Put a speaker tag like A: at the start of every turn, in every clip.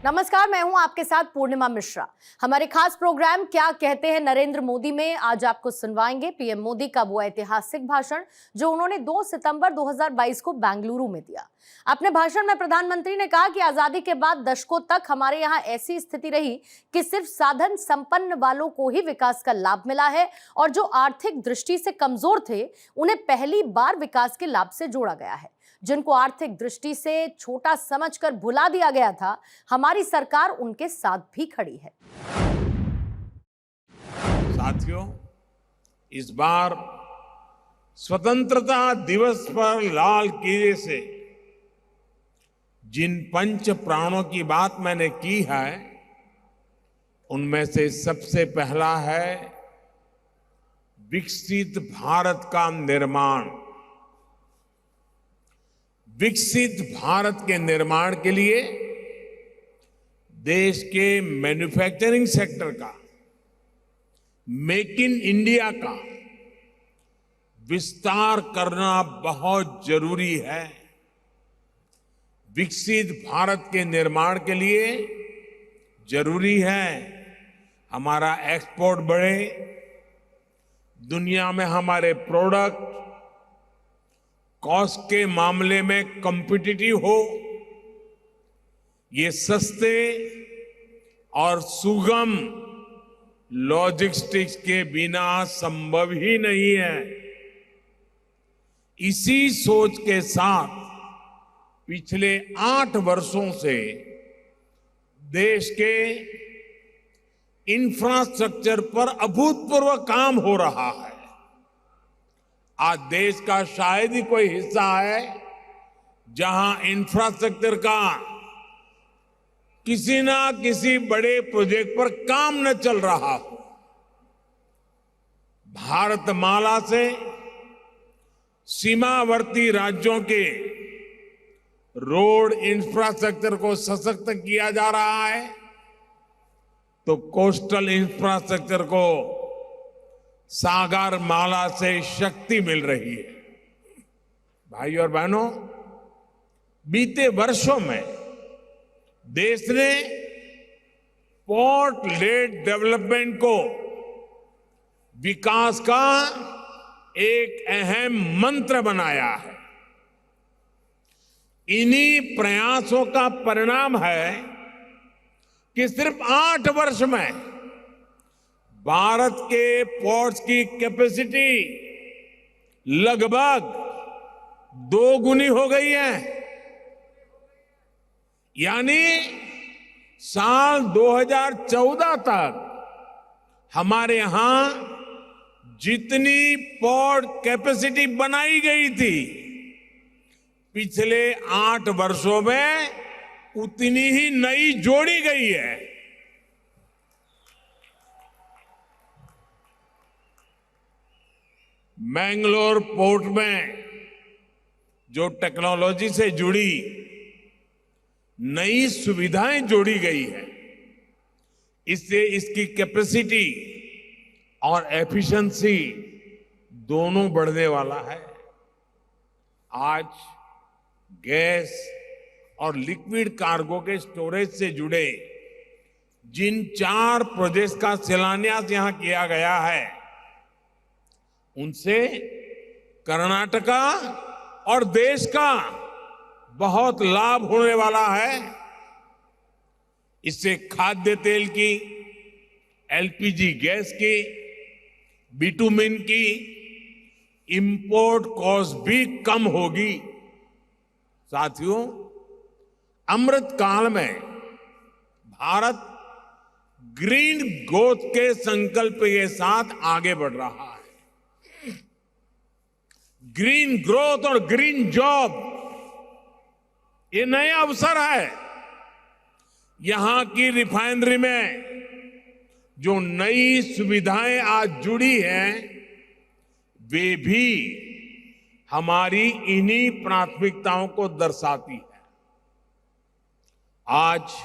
A: नमस्कार, मैं हूं आपके साथ पूर्णिमा मिश्रा। हमारे खास प्रोग्राम क्या कहते हैं नरेंद्र मोदी में आज आपको सुनवाएंगे पीएम मोदी का वो ऐतिहासिक भाषण जो उन्होंने 2 सितंबर 2022 को बेंगलुरु में दिया। अपने भाषण में प्रधानमंत्री ने कहा कि आजादी के बाद दशकों तक हमारे यहाँ ऐसी स्थिति रही कि सिर्फ साधन संपन्न वालों को ही विकास का लाभ मिला है और जो आर्थिक दृष्टि से कमजोर थे उन्हें पहली बार विकास के लाभ से जोड़ा गया है। जिनको आर्थिक दृष्टि से छोटा समझकर भुला दिया गया था, हमारी सरकार उनके साथ भी खड़ी है।
B: साथियों, इस बार स्वतंत्रता दिवस पर लाल किले से जिन पंच प्राणों की बात मैंने की है, उनमें से सबसे पहला है विकसित भारत का निर्माण। विकसित भारत के निर्माण के लिए देश के मैन्युफैक्चरिंग सेक्टर का, मेक इन इंडिया का विस्तार करना बहुत जरूरी है। विकसित भारत के निर्माण के लिए जरूरी है हमारा एक्सपोर्ट बढ़े, दुनिया में हमारे प्रोडक्ट कॉस्ट के मामले में कॉम्पिटिटिव हो, ये सस्ते और सुगम लॉजिस्टिक्स के बिना संभव ही नहीं है। इसी सोच के साथ पिछले 8 वर्षों से देश के इंफ्रास्ट्रक्चर पर अभूतपूर्व काम हो रहा है। आज देश का शायद ही कोई हिस्सा है जहां इंफ्रास्ट्रक्चर का किसी ना किसी बड़े प्रोजेक्ट पर काम न चल रहा हो। भारतमाला से सीमावर्ती राज्यों के रोड इंफ्रास्ट्रक्चर को सशक्त किया जा रहा है, तो कोस्टल इंफ्रास्ट्रक्चर को सागर माला से शक्ति मिल रही है। भाई और बहनों, बीते वर्षों में देश ने पोर्ट लेड डेवलपमेंट को विकास का एक अहम मंत्र बनाया है। इन्हीं प्रयासों का परिणाम है कि सिर्फ 8 वर्ष में भारत के पोर्ट्स की कैपेसिटी लगभग 2 गुनी हो गई है। यानी साल 2014 तक हमारे यहां जितनी पोर्ट कैपेसिटी बनाई गई थी, पिछले 8 वर्षों में उतनी ही नई जोड़ी गई है। मैंगलोर पोर्ट में जो टेक्नोलॉजी से जुड़ी नई सुविधाएं जोड़ी गई है, इससे इसकी कैपेसिटी और एफिशिएंसी दोनों बढ़ने वाला है। आज गैस और लिक्विड कार्गो के स्टोरेज से जुड़े जिन 4 प्रोजेक्ट्स का शिलान्यास यहां किया गया है, उनसे कर्नाटका और देश का बहुत लाभ होने वाला है। इससे खाद्य तेल की, एलपीजी गैस की, बिटुमिन की इंपोर्ट कॉस्ट भी कम होगी। साथियों, अमृत काल में भारत ग्रीन ग्रोथ के संकल्प के साथ आगे बढ़ रहा है। ग्रीन ग्रोथ और ग्रीन जॉब, ये नया अवसर है। यहां की रिफाइनरी में जो नई सुविधाएं आज जुड़ी हैं, वे भी हमारी इन्हीं प्राथमिकताओं को दर्शाती है। आज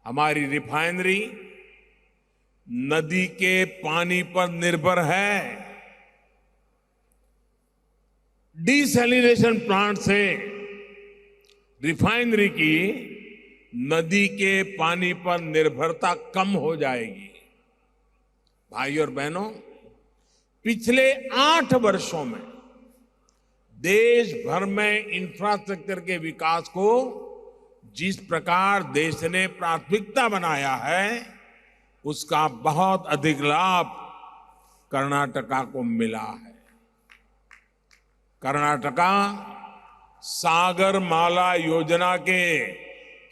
B: हमारी रिफाइनरी नदी के पानी पर निर्भर है। डिसैलिनेशन प्लांट से रिफाइनरी की नदी के पानी पर निर्भरता कम हो जाएगी। भाई और बहनों, पिछले 8 वर्षों में देश भर में इंफ्रास्ट्रक्चर के विकास को जिस प्रकार देश ने प्राथमिकता बनाया है, उसका बहुत अधिक लाभ कर्नाटका को मिला है। कर्नाटका सागरमाला योजना के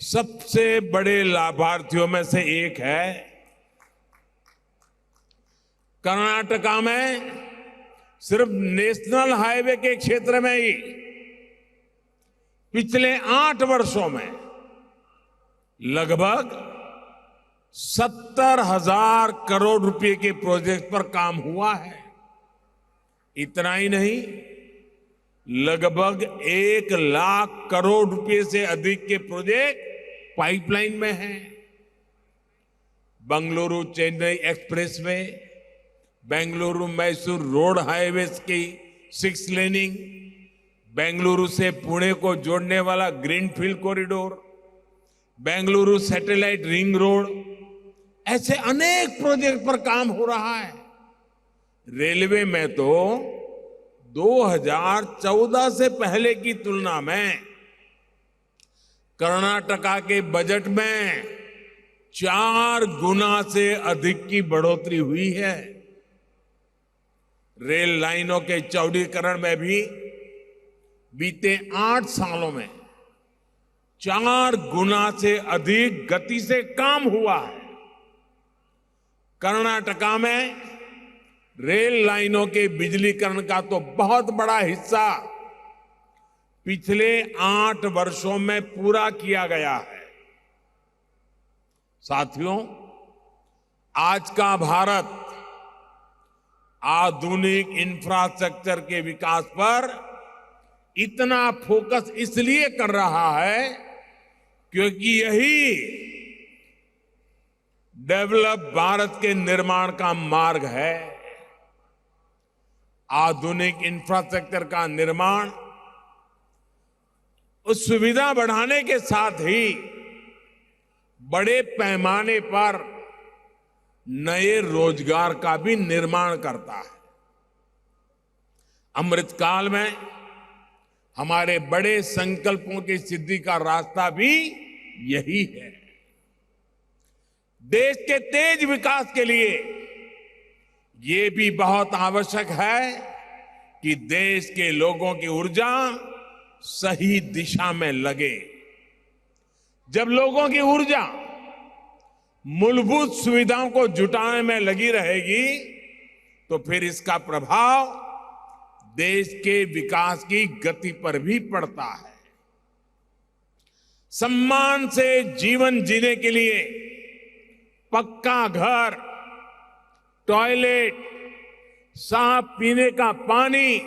B: सबसे बड़े लाभार्थियों में से एक है। कर्नाटका में सिर्फ नेशनल हाईवे के क्षेत्र में ही पिछले 8 वर्षों में लगभग 70,000 करोड़ रुपए के प्रोजेक्ट पर काम हुआ है। इतना ही नहीं, लगभग 1 लाख करोड़ रुपए से अधिक के प्रोजेक्ट पाइपलाइन में हैं। Bengaluru Chennai expressway, Bengaluru Mysore road highway की 6 लेनिंग, बेंगलुरु से पुणे को जोड़ने वाला greenfield corridor, Bengaluru satellite ring road, ऐसे अनेक प्रोजेक्ट पर काम हो रहा है। रेलवे में तो 2014 से पहले की तुलना में कर्नाटका के बजट में 4 गुना से अधिक की बढ़ोतरी हुई है। रेल लाइनों के चौड़ीकरण में भी बीते 8 सालों में 4 गुना से अधिक गति से काम हुआ है। कर्नाटका में रेल लाइनों के बिजलीकरण का तो बहुत बड़ा हिस्सा पिछले 8 वर्षों में पूरा किया गया है। साथियों, आज का भारत आधुनिक इंफ्रास्ट्रक्चर के विकास पर इतना फोकस इसलिए कर रहा है क्योंकि यही डेवलप भारत के निर्माण का मार्ग है। आधुनिक इंफ्रास्ट्रक्चर का निर्माण उस सुविधा बढ़ाने के साथ ही बड़े पैमाने पर नए रोजगार का भी निर्माण करता है। अमृतकाल में हमारे बड़े संकल्पों की सिद्धि का रास्ता भी यही है। देश के तेज विकास के लिए ये भी बहुत आवश्यक है कि देश के लोगों की ऊर्जा सही दिशा में लगे। जब लोगों की ऊर्जा मूलभूत सुविधाओं को जुटाने में लगी रहेगी तो फिर इसका प्रभाव देश के विकास की गति पर भी पड़ता है। सम्मान से जीवन जीने के लिए पक्का घर, टॉयलेट, साफ पीने का पानी,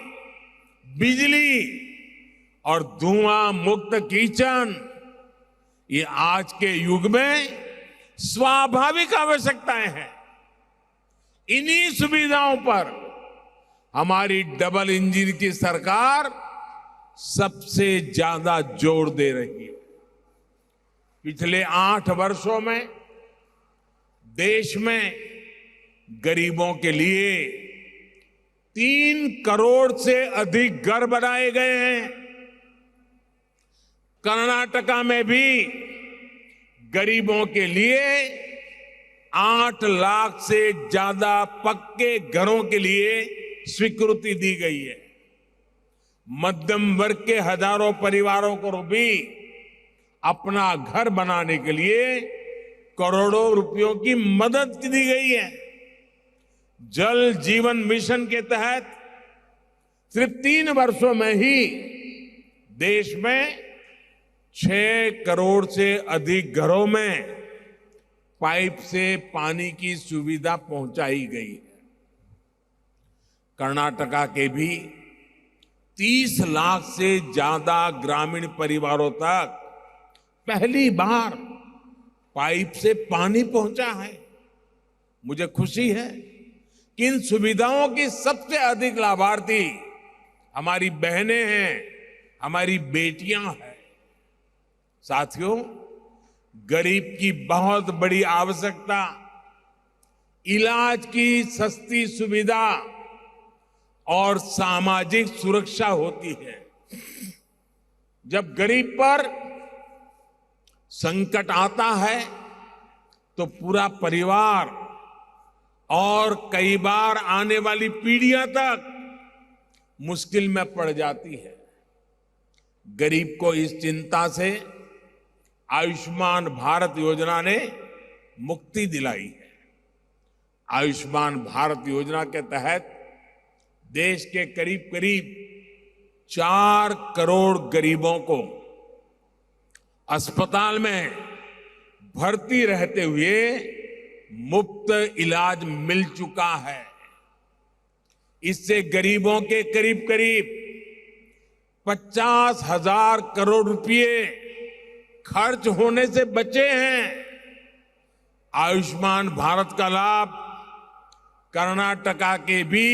B: बिजली और धुआं मुक्त किचन, ये आज के युग में स्वाभाविक आवश्यकताएं हैं। इन्हीं सुविधाओं पर हमारी डबल इंजन की सरकार सबसे ज्यादा जोर दे रही है। पिछले 8 वर्षों में देश में गरीबों के लिए 3 करोड़ से अधिक घर बनाए गए हैं। कर्नाटका में भी गरीबों के लिए 8 लाख से ज्यादा पक्के घरों के लिए स्वीकृति दी गई है। मध्यम वर्ग के हजारों परिवारों को भी अपना घर बनाने के लिए करोड़ों रुपयों की मदद दी गई है। जल जीवन मिशन के तहत सिर्फ 3 वर्षों में ही देश में 6 करोड़ से अधिक घरों में पाइप से पानी की सुविधा पहुंचाई गई है। कर्नाटका के भी 30 लाख से ज्यादा ग्रामीण परिवारों तक पहली बार पाइप से पानी पहुंचा है। मुझे खुशी है कि इन सुविधाओं की सबसे अधिक लाभार्थी हमारी बहनें हैं, हमारी बेटियां हैं। साथियों, गरीब की बहुत बड़ी आवश्यकता इलाज की सस्ती सुविधा और सामाजिक सुरक्षा होती है। जब गरीब पर संकट आता है तो पूरा परिवार और कई बार आने वाली पीढ़ियां तक मुश्किल में पड़ जाती है। गरीब को इस चिंता से आयुष्मान भारत योजना ने मुक्ति दिलाई है। आयुष्मान भारत योजना के तहत देश के करीब करीब 4 करोड़ गरीबों को अस्पताल में भर्ती रहते हुए मुफ्त इलाज मिल चुका है। इससे गरीबों के करीब करीब 50,000 करोड़ रुपए खर्च होने से बचे हैं। आयुष्मान भारत का लाभ कर्नाटका के भी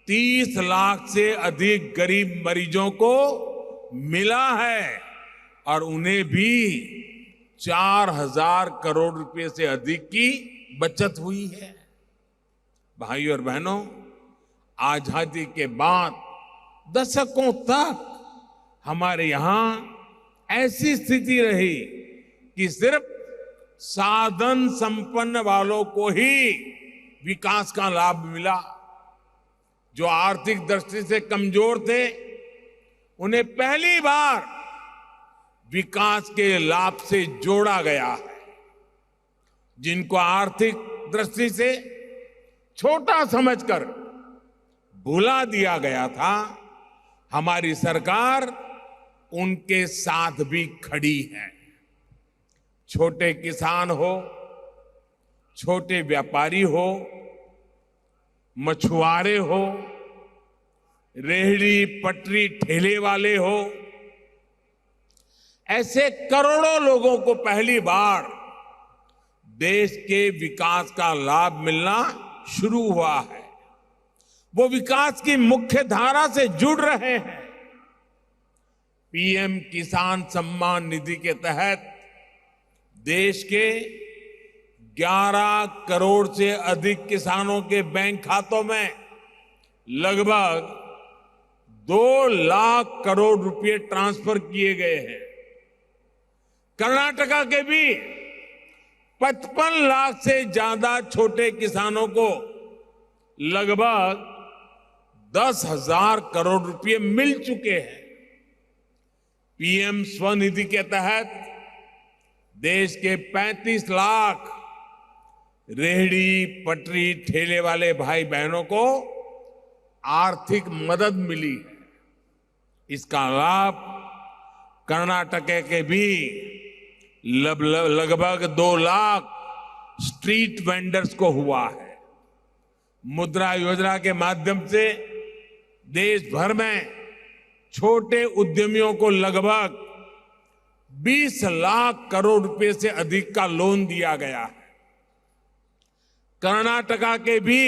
B: 30 लाख से अधिक गरीब मरीजों को मिला है और उन्हें भी 4,000 करोड़ रुपए से अधिक की बचत हुई है। भाइयों और बहनों, आजादी के बाद दशकों तक हमारे यहां ऐसी स्थिति रही कि सिर्फ साधन संपन्न वालों को ही विकास का लाभ मिला। जो आर्थिक दृष्टि से कमजोर थे उन्हें पहली बार विकास के लाभ से जोड़ा गया है। जिनको आर्थिक दृष्टि से छोटा समझकर भुला दिया गया था, हमारी सरकार उनके साथ भी खड़ी है। छोटे किसान हो, छोटे व्यापारी हो, मछुआरे हो, रेहड़ी पटरी ठेले वाले हो, ऐसे करोड़ों लोगों को पहली बार देश के विकास का लाभ मिलना शुरू हुआ है। वो विकास की मुख्य धारा से जुड़ रहे हैं। पीएम किसान सम्मान निधि के तहत देश के 11 करोड़ से अधिक किसानों के बैंक खातों में लगभग 2 लाख करोड़ रुपए ट्रांसफर किए गए हैं। कर्नाटका के भी 55 लाख से ज्यादा छोटे किसानों को लगभग 10,000 करोड़ रुपए मिल चुके हैं। पीएम स्वनिधि के तहत देश के 35 लाख रेहड़ी पटरी ठेले वाले भाई बहनों को आर्थिक मदद मिली है। इसका लाभ कर्नाटक के भी लगभग 2 लाख स्ट्रीट वेंडर्स को हुआ है। मुद्रा योजना के माध्यम से देश भर में छोटे उद्यमियों को लगभग 20 लाख करोड़ रुपए से अधिक का लोन दिया गया है। कर्नाटका के भी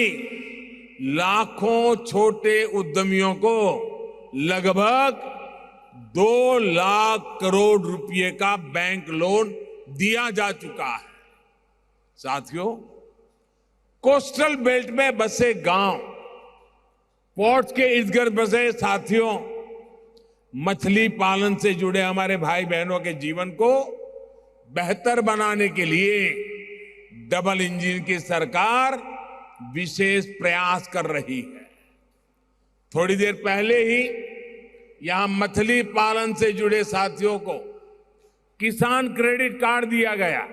B: लाखों छोटे उद्यमियों को लगभग 2 लाख करोड़ रुपए का बैंक लोन दिया जा चुका है। साथियों, कोस्टल बेल्ट में बसे गांव, पोर्ट्स के इर्द गिर्द बसे साथियों, मछली पालन से जुड़े हमारे भाई बहनों के जीवन को बेहतर बनाने के लिए डबल इंजन की सरकार विशेष प्रयास कर रही है। थोड़ी देर पहले ही यहां मछली पालन से जुड़े साथियों को किसान क्रेडिट कार्ड दिया गया।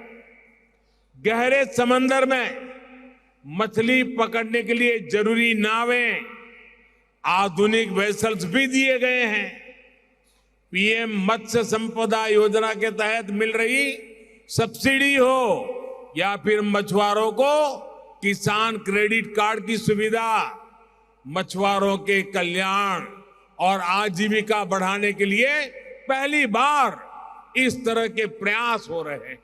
B: गहरे समंदर में मछली पकड़ने के लिए जरूरी नावें, आधुनिक वेसल्स भी दिए गए हैं। पीएम मत्स्य संपदा योजना के तहत मिल रही सब्सिडी हो या फिर मछुआरों को किसान क्रेडिट कार्ड की सुविधा, मछुआरों के कल्याण और आजीविका बढ़ाने के लिए पहली बार इस तरह के प्रयास हो रहे हैं।